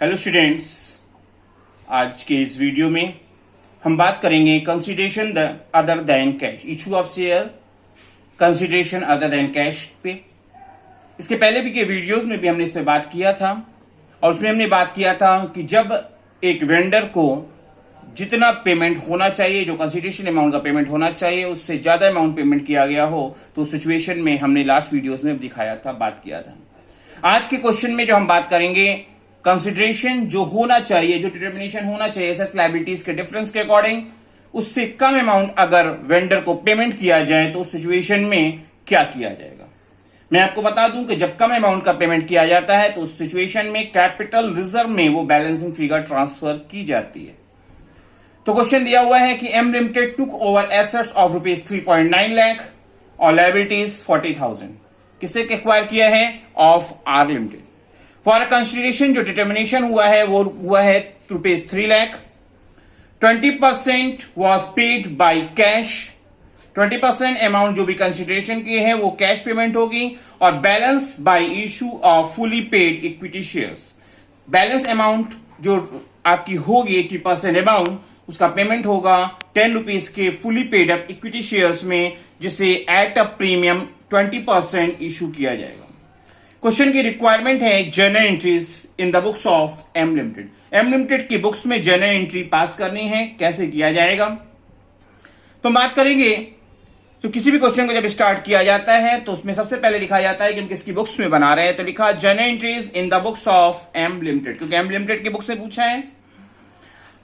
Hello students, आज के इस वीडियो में हम बात करेंगे consideration other than cash, issue of share consideration other than cash पे। इसके पहले भी के वीडियोस में भी हमने इस पे बात किया था और उसमें हमने बात किया था कि जब एक वेंडर को जितना पेमेंट होना चाहिए, जो कंसीडरेशन अमाउंट का पेमेंट होना चाहिए, उससे ज्यादा अमाउंट पेमेंट किया गया हो तो सिचुएशन में हमने लास्ट वीडियोस में दिखाया था, बात किया था। आज के क्वेश्चन में जो हम बात करेंगे कंसिडरेशन जो होना चाहिए, जो डिटर्मिनेशन होना चाहिए एसेट्स लायबिलिटीज के डिफरेंस के अकॉर्डिंग, उससे कम अमाउंट अगर वेंडर को पेमेंट किया जाए तो उस सिचुएशन में क्या किया जाएगा। मैं आपको बता दूं कि जब कम अमाउंट का पेमेंट किया जाता है तो उस सिचुएशन में कैपिटल रिजर्व में वो बैलेंसिंग फिगर ट्रांसफर की जाती है। तो क्वेश्चन दिया हुआ है कि M limited took over assets of rupees 3.9 lakh और लायबिलिटीज 40,000। किससे एक्वायर किया है? Of R limited. For consideration जो डिटर्मिनेशन हुआ है वो हुआ है rupees 3 lakh. 20% was paid by cash. 20% amount जो भी कंसिडरेशन किए हैं वो कैश पेमेंट होगी और balance bye issue of fully paid equity shares. Balance amount जो आपकी होगी 80% अमाउंट, उसका पेमेंट होगा 10 रुपीज के fully paid up equity shares में, जिसे एट अ प्रीमियम 20% इशू किया जाएगा। क्वेश्चन की रिक्वायरमेंट है journal entries in the books of M limited. M limited की बुक्स में जर्नल एंट्री पास करनी है, कैसे किया जाएगा तो बात करेंगे। तो किसी भी क्वेश्चन को जब स्टार्ट किया जाता है तो उसमें सबसे पहले लिखा जाता है कि हम किसकी बुक्स में बना रहे हैं, तो लिखा journal entries in the books of M limited, क्योंकि एम लिमिटेड की बुक्स से पूछा है।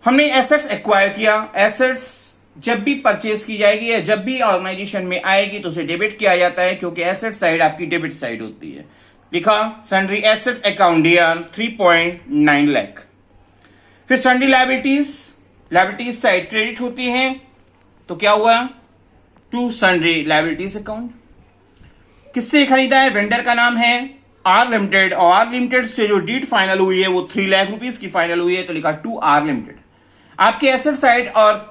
हमने एसेट्स एक्वायर किया। एसेट्स जब भी परचेज की जाएगी या जब भी ऑर्गेनाइजेशन में आएगी तो उसे डेबिट किया जाता है, क्योंकि एसेट साइड आपकी डेबिट साइड होती है। लिखा sundry assets account dear 3.9 lakh. फिर सन्ड्री लायबिलिटीज साइड क्रेडिट होती है, तो क्या हुआ? To sundry liabilities account. किससे खरीदा है? वेंडर का नाम है आर लिमिटेड और आर लिमिटेड से जो डीड फाइनल हुई है वो 3 लाख रुपीज की फाइनल हुई है, तो लिखा टू आर लिमिटेड। आपके एसेट साइड और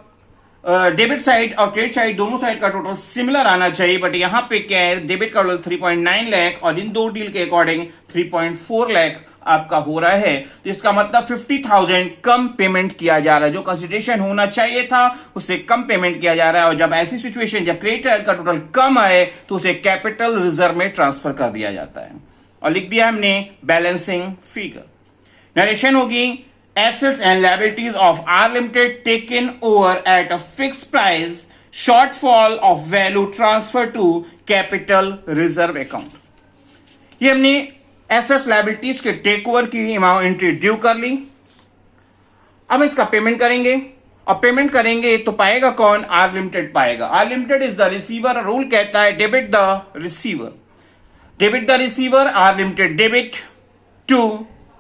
डेबिट साइड और क्रेडिट साइड दोनों साइड का टोटल सिमिलर आना चाहिए, बट यहां पे क्या है, डेबिट का टोटल 3.9 लाख और इन दो डील के अकॉर्डिंग 3.4 लाख आपका हो रहा है। तो इसका मतलब 50,000 कम पेमेंट किया जा रहा है। जो कंसिडरेशन होना चाहिए था उससे कम पेमेंट किया जा रहा है, और जब ऐसी सिचुएशन जब क्रेडिट का टोटल कम आए तो उसे कैपिटल रिजर्व में ट्रांसफर कर दिया जाता है और लिख दिया हमने बैलेंसिंग फिगर। नरेशन होगी assets and liabilities of R Limited taken over at a fixed price, shortfall of value transfer to capital reserve account। ये हमने assets liabilities के टेक ओवर की अमाउंट एंट्री ड्यू कर ली। अब इसका पेमेंट करेंगे और पेमेंट करेंगे तो पाएगा कौन? आर लिमिटेड पाएगा। R limited is the receiver. Rule कहता है debit the receiver. Debit the receiver, R limited debit to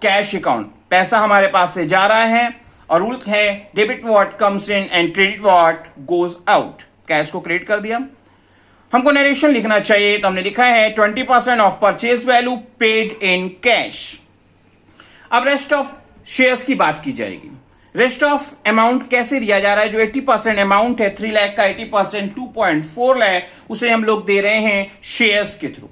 cash account. पैसा हमारे पास से जा रहा है और रूल है debit what comes in and credit what goes out. Cash को क्रेडिट कर दिया। हमको नरेशन लिखना चाहिए, तो हमने लिखा है 20% of purchase value paid in cash. अब रेस्ट ऑफ शेयर्स की बात की जाएगी। रेस्ट ऑफ अमाउंट कैसे दिया जा रहा है? जो 80% अमाउंट है 3 लाख का 80% 2.4 लाख, उसे हम लोग दे रहे हैं शेयर्स के थ्रू,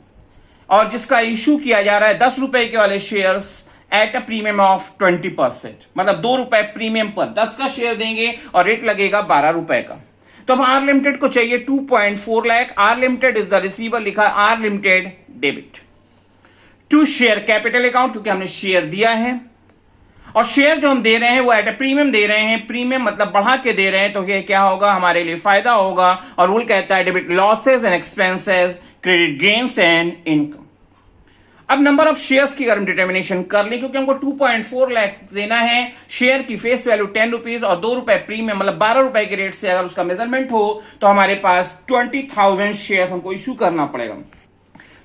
और जिसका इशू किया जा रहा है 10 रुपए के वाले shares at a premium of 20%, मतलब 2 रुपए प्रीमियम पर 10 का शेयर देंगे और रेट लगेगा 12 रुपए का। तो अब आर लिमिटेड को चाहिए 2.4 lakh. R limited is the receiver, लिखा R limited debit to share capital account, क्योंकि हमने शेयर दिया है और शेयर जो हम दे रहे हैं वो एट अ प्रीमियम दे रहे हैं। प्रीमियम मतलब बढ़ा के दे रहे हैं, तो ये क्या होगा? हमारे लिए फायदा होगा। और रूल कहता है debit losses and expenses, credit gains and income. अब नंबर ऑफ शेयर्स की अगर हम डिटर्मिनेशन कर लें, क्योंकि हमको 2.4 लाख देना है, शेयर की फेस वैल्यू 10 रुपीज और 2 रुपए प्रीमियम मतलब 12 रुपए के रेट से अगर उसका मेजरमेंट हो तो हमारे पास 20,000 शेयर्स हमको इशू करना पड़ेगा।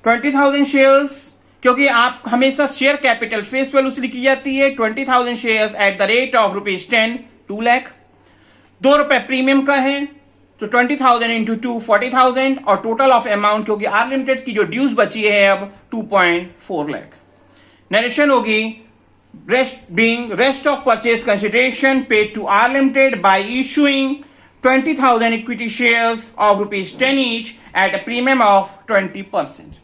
20,000 शेयर्स, क्योंकि आप हमेशा शेयर कैपिटल फेस वैल्यू से लिखी जाती है। 20,000 shares at the rate of rupees 10, 2 lakh. 2 रुपए प्रीमियम का है तो 20,000 इंटू 2 40,000 और टोटल ऑफ अमाउंट, क्योंकि आर लिमिटेड की जो ड्यूज बची है अब 2.4 लाख। नरेशन होगी rest of purchase consideration paid to R limited by issuing 20,000 equity shares of rupees 10 each at a premium of 20%.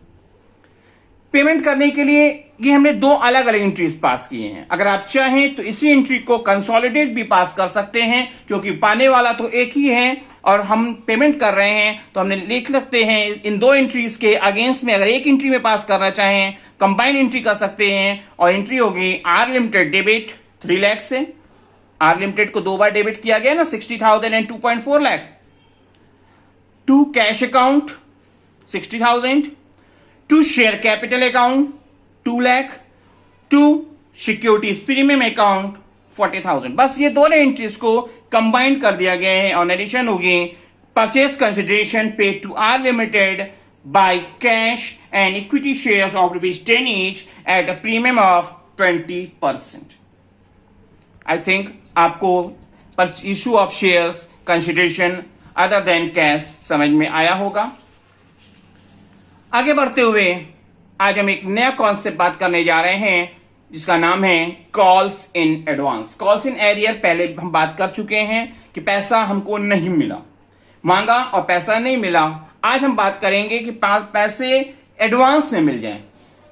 Payment करने के लिए ये हमने दो अलग अलग एंट्रीज पास किए हैं। अगर आप चाहें तो इसी एंट्री को कंसोलिडेट भी पास कर सकते हैं, क्योंकि पाने वाला तो एक ही है और हम पेमेंट कर रहे हैं, तो हमने लिख सकते हैं इन दो एंट्रीज के अगेंस्ट में अगर एक एंट्री में पास करना चाहें कंबाइन एंट्री कर सकते हैं, और एंट्री होगी आर लिमिटेड डेबिट 3 लाख से। आर लिमिटेड को 2 बार डेबिट किया गया ना, 60,000 and 2.4 lakh. To cash account 60,000, to share capital account 2 lakh, to security premium account 40,000। बस ये दोनों एंट्रीज को कंबाइन कर दिया गया है और एडिशन होगी purchase consideration paid to R limited by cash and equity shares of ₹10 each at a premium of 20%। I think आपको issue of shares consideration other than cash समझ में आया होगा। आगे बढ़ते हुए आज हम एक नया कॉन्सेप्ट बात करने जा रहे हैं जिसका नाम है calls in advance. Calls in arrear पहले हम बात कर चुके हैं कि पैसा हमको नहीं मिला, मांगा और पैसा नहीं मिला। आज हम बात करेंगे कि पैसे एडवांस में मिल जाएं।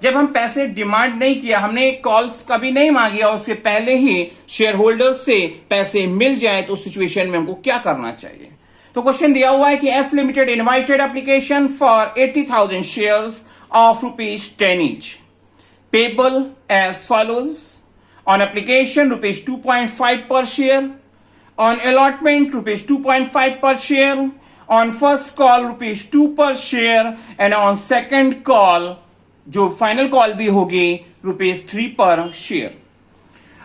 जब हम पैसे डिमांड नहीं किया, हमने कॉल्स कभी नहीं मांगी और उसके पहले ही शेयर होल्डर से पैसे मिल जाए, तो उस सिचुएशन में हमको क्या करना चाहिए। तो क्वेश्चन दिया हुआ है कि S limited invited application for 80,000 shares of ₹10 each, payable as follows: on application ₹2.5 per share, on allotment ₹2.5 per share, on first call ₹2 per share, and on second call जो फाइनल कॉल भी होगी ₹3 per share.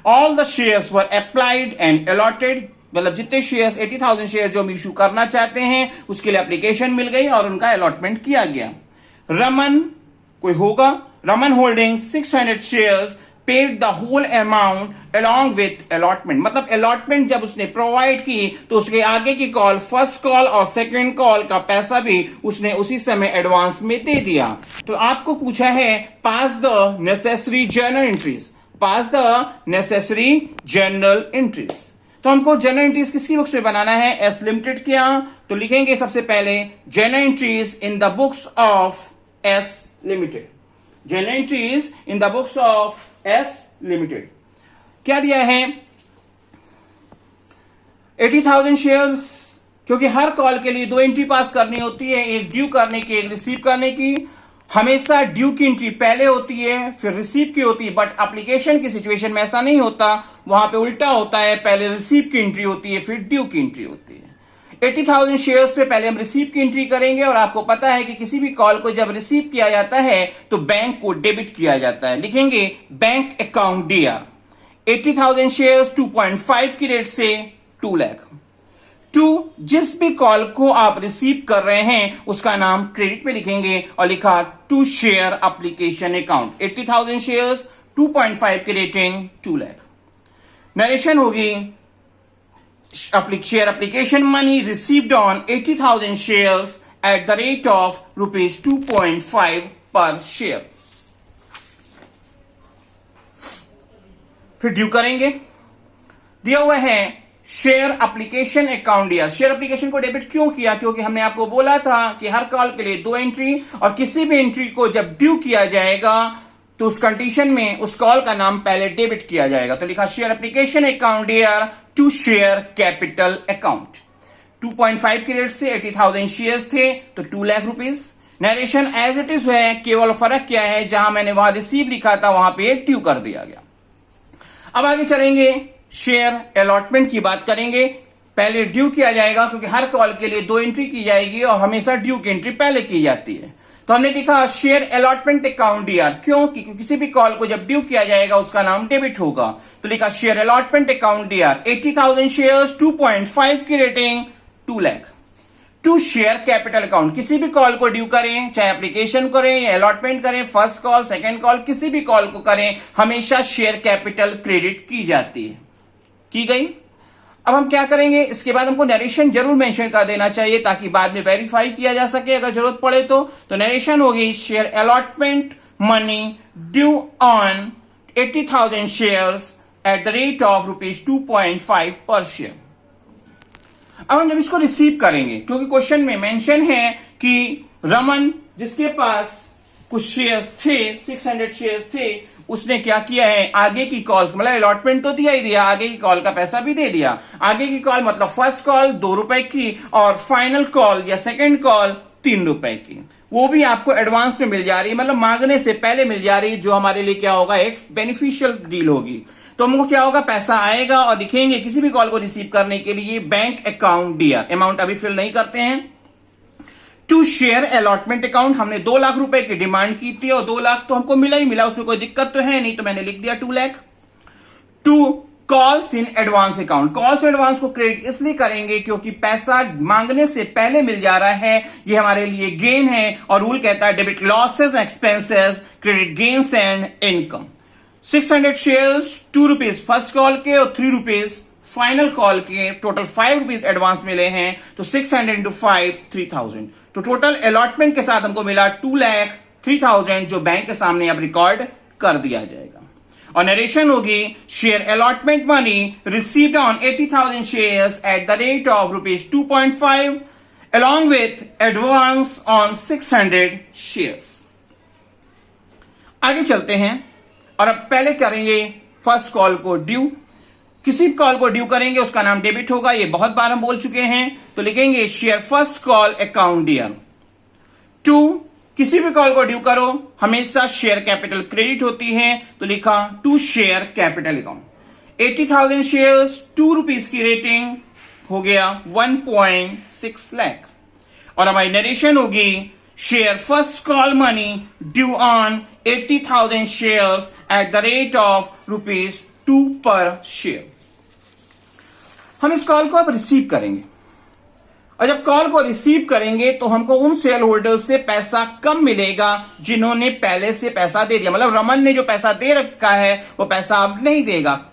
All the shares were applied and allotted, मतलब जितने shares 80,000 share जो हम issue करना चाहते हैं उसके लिए एप्लीकेशन मिल गई और उनका अलॉटमेंट किया गया। रमन कोई होगा, Raman holding 600 shares paid the whole amount along with allotment. मतलब अलॉटमेंट जब उसने प्रोवाइड की तो उसके आगे की कॉल, फर्स्ट कॉल और सेकंड कॉल का पैसा भी उसने उसी समय एडवांस में दे दिया। तो आपको पूछा है pass the necessary journal entries, pass the necessary journal entries. तो हमको जर्नल एंट्रीज किसकी बुक्स में बनाना है, एस लिमिटेड के यहां। तो लिखेंगे सबसे पहले journal entries in the books of S limited, journal entries in the books of S limited. क्या दिया है 80,000 शेयर्स, क्योंकि हर कॉल के लिए 2 एंट्री पास करनी होती है, एक ड्यू करने की, एक रिसीव करने की। हमेशा ड्यू की एंट्री पहले होती है फिर रिसीव की होती है, बट एप्लीकेशन की सिचुएशन में ऐसा नहीं होता, वहां पे उल्टा होता है, पहले रिसीव की एंट्री होती है फिर ड्यू की एंट्री होती है। 80,000 शेयर्स पे पहले हम रिसीव की एंट्री करेंगे, और आपको पता है कि किसी भी कॉल को जब रिसीव किया जाता है तो बैंक को डेबिट किया जाता है। लिखेंगे बैंक अकाउंट DR 80,000 शेयर्स 2.5 की रेट से 2 लाख। टू जिस भी कॉल को आप रिसीव कर रहे हैं उसका नाम क्रेडिट पे लिखेंगे और लिखा to share application account 80,000 shares 2.5 की रेटिंग 2 लाख। नरेशन होगी share application money received on 80,000 shares at the rate of ₹2.5 per share. फिर ड्यू करेंगे, दिया हुआ है share application account DR। Share application को डेबिट क्यों किया, क्योंकि हमने आपको बोला था कि हर कॉल के लिए 2 एंट्री, और किसी भी एंट्री को जब ड्यू किया जाएगा तो उस कंडीशन में उस कॉल का नाम पहले डेबिट किया जाएगा। तो लिखा share application account DR to share capital account. 2.5 की रेट से 80,000 शेयर्स थे तो 2 lakh rupees. Narration as it is है, केवल फर्क क्या है, जहां मैंने वहां रिसीव लिखा था वहां पे ड्यू कर दिया गया। अब आगे चलेंगे, शेयर अलॉटमेंट की बात करेंगे। पहले ड्यू किया जाएगा क्योंकि हर कॉल के लिए 2 एंट्री की जाएगी और हमेशा ड्यू की एंट्री पहले की जाती है। तो हमने लिखा शेयर अलॉटमेंट अकाउंट DR, क्यों, क्योंकि किसी भी कॉल को जब ड्यू किया जाएगा उसका नाम डेबिट होगा। तो लिखा share allotment account DR 80,000 shares 2.5 की rating 2 lakh. To share capital account, किसी भी कॉल को ड्यू करें, चाहे एप्लीकेशन करें या अलॉटमेंट करें, फर्स्ट कॉल सेकंड कॉल किसी भी कॉल को करें, हमेशा शेयर कैपिटल क्रेडिट की जाती है, की गई। अब हम क्या करेंगे, इसके बाद हमको नरेशन जरूर मेंशन कर देना चाहिए ताकि बाद में वेरीफाई किया जा सके अगर जरूरत पड़े तो नरेशन होगी share allotment money due on 80,000 shares at the rate of ₹2.5 per share. अब हम जब इसको रिसीव करेंगे, क्योंकि क्वेश्चन में मेंशन है कि रमन जिसके पास कुछ शेयर्स थे, 600 शेयर्स थे, उसने क्या किया है, आगे की कॉल्स मतलब अलॉटमेंट तो दिया ही दिया, आगे की कॉल का पैसा भी दे दिया। आगे की कॉल मतलब फर्स्ट कॉल 2 रुपए की और फाइनल कॉल या सेकंड कॉल 3 रुपए की, वो भी आपको एडवांस में मिल जा रही है, मतलब मांगने से पहले मिल जा रही है, जो हमारे लिए क्या होगा, एक बेनिफिशियल डील होगी। तो हमको क्या होगा, पैसा आएगा और लिखेंगे किसी भी कॉल को रिसीव करने के लिए बैंक अकाउंट डियर, अमाउंट अभी फिल नहीं करते हैं। टू शेयर अलॉटमेंट अकाउंट, हमने 2 लाख रुपए की डिमांड की थी और 2 लाख तो हमको मिला ही मिला, उसमें कोई दिक्कत तो है नहीं, तो मैंने लिख दिया 2 lakh. To calls in advance account, calls advance को क्रेडिट इसलिए करेंगे क्योंकि पैसा मांगने से पहले मिल जा रहा है, ये हमारे लिए गेन है, और रूल कहता है debit losses expenses, credit gains and income. 600 shares 2 rupees first call के और 3 रुपीज फाइनल कॉल के, टोटल 5 रुपीज एडवांस मिले हैं, तो 600 इंटू 5 3000, तो टोटल अलॉटमेंट के साथ हमको मिला 2,03,000, जो बैंक के सामने अब रिकॉर्ड कर दिया जाएगा। और नरेशन होगी, share allotment money received on 80,000 shares at the rate of ₹2.5 along with advance on 600 shares. आगे चलते हैं और अब पहले करेंगे फर्स्ट कॉल को ड्यू। किसी कॉल को ड्यू करेंगे उसका नाम डेबिट होगा, ये बहुत बार हम बोल चुके हैं, तो लिखेंगे share first call account dear. To, किसी भी कॉल को ड्यू करो हमेशा शेयर कैपिटल क्रेडिट होती है, तो लिखा to share capital account. 80,000 shares 2 rupees की रेटिंग हो गया 1.6 लाख। और हमारी नरेशन होगी, share first call money due on 80,000 shares at the rate of ₹2 per share. हम इस कॉल को अब रिसीव करेंगे, और जब कॉल को रिसीव करेंगे तो हमको उन शेयर होल्डर से पैसा कम मिलेगा जिन्होंने पहले से पैसा दे दिया, मतलब रमन ने जो पैसा दे रखा है वो पैसा अब नहीं देगा।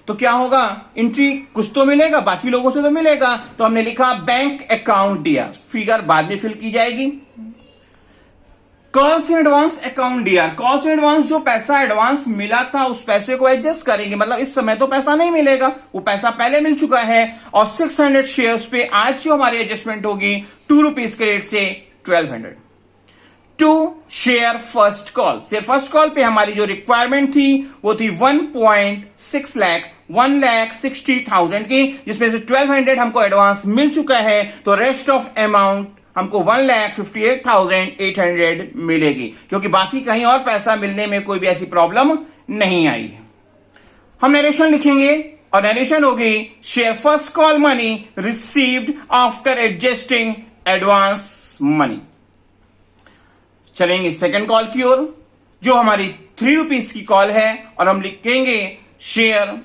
तो क्या होगा, एंट्री कुछ तो मिलेगा, बाकी लोगों से तो मिलेगा, तो हमने लिखा बैंक अकाउंट डियर, फिगर बाद में फिल की जाएगी। Calls in advance account dear, calls in advance जो पैसा एडवांस मिला था उस पैसे को एडजस्ट करेंगे, मतलब इस समय तो पैसा नहीं मिलेगा, वो पैसा पहले मिल चुका है, और 600 शेयर्स पे आज जो हमारी एडजस्टमेंट होगी 2 रुपीज के रेट से 1200। To share first call, share first call पे हमारी जो रिक्वायरमेंट थी वो थी 1.6 लाख, 1,60,000 की, जिसमें से 1200 हमको एडवांस मिल चुका है, तो रेस्ट ऑफ अमाउंट हमको 1,58,800 मिलेगी, क्योंकि बाकी कहीं और पैसा मिलने में कोई भी ऐसी प्रॉब्लम नहीं आई है। हम नरेशन लिखेंगे और नरेशन होगी, share first call money received after adjusting advance money. चलेंगे सेकंड कॉल की ओर, जो हमारी 3 रुपीज की कॉल है, और हम लिखेंगे share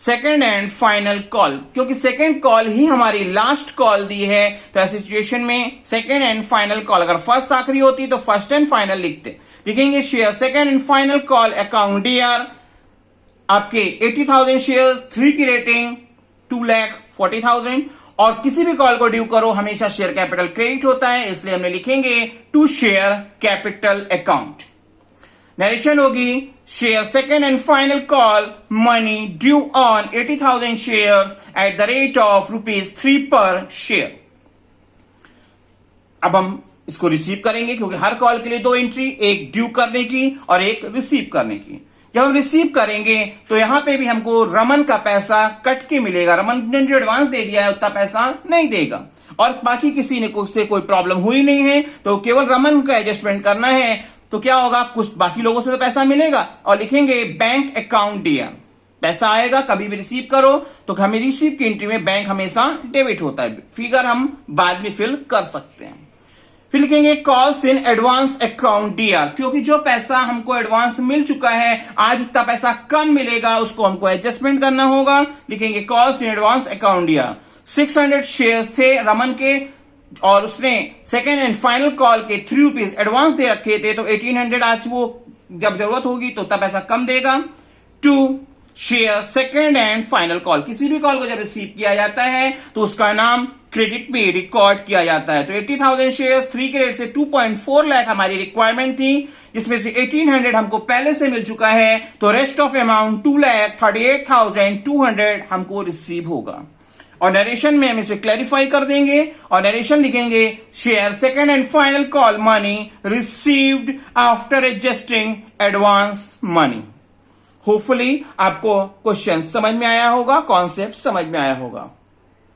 second and final call, क्योंकि सेकेंड कॉल ही हमारी लास्ट कॉल दी है, तो ऐसी सिचुएशन में सेकेंड एंड फाइनल कॉल, अगर फर्स्ट आखिरी होती तो फर्स्ट एंड फाइनल लिखेंगे share second and final call account dear. आपके 80,000 शेयर्स, 3 की रेटिंग 2,40,000, और किसी भी कॉल को ड्यू करो हमेशा शेयर कैपिटल क्रेडिट होता है, इसलिए हमने लिखेंगे to share capital account. Narration होगी, share second and final call money due on 80,000 shares at the rate of ₹3 per share. अब हम इसको रिसीव करेंगे, क्योंकि हर कॉल के लिए 2 एंट्री, एक ड्यू करने की और एक रिसीव करने की। जब हम रिसीव करेंगे तो यहां पे भी हमको रमन का पैसा कट के मिलेगा, रमन ने जो एडवांस दे दिया है उतना पैसा नहीं देगा, और बाकी किसी ने से कोई प्रॉब्लम हुई नहीं है, तो केवल रमन का एडजस्टमेंट करना है। तो क्या होगा, कुछ बाकी लोगों से तो पैसा मिलेगा, और लिखेंगे बैंक अकाउंट डियर। पैसा आएगा, कभी भी रिसीव करो तो हमें रिसीव की एंट्री में बैंक हमेशा डेबिट होता है, फिगर हम बाद में फिल कर सकते हैं। फिर लिखेंगे calls in advance account dear, क्योंकि जो पैसा हमको एडवांस मिल चुका है आज उतना पैसा कम मिलेगा, उसको हमको एडजस्टमेंट करना होगा। लिखेंगे calls in advance account dear. 600 shares थे रमन के, और उसने सेकेंड एंड फाइनल कॉल के 3 रुपीज एडवांस दे रखे थे, तो 1800 आज वो जब जरूरत होगी तो उतना पैसा कम देगा। To share second and final call, किसी भी कॉल को जब रिसीव किया जाता है तो उसका नाम क्रेडिट में रिकॉर्ड किया जाता है। तो 80,000 शेयर्स 3 के रेट से 2.4 लाख हमारी रिक्वायरमेंट थी, जिसमें से 1800 हमको पहले से मिल चुका है, तो रेस्ट ऑफ अमाउंट 2,38,200 हमको रिसीव होगा। और नरेशन में हम इसे क्लैरिफाई कर देंगे और नरेशन लिखेंगे share second and final call money received after adjusting advance money. Hopefully आपको क्वेश्चन समझ में आया होगा, कॉन्सेप्ट समझ में आया होगा।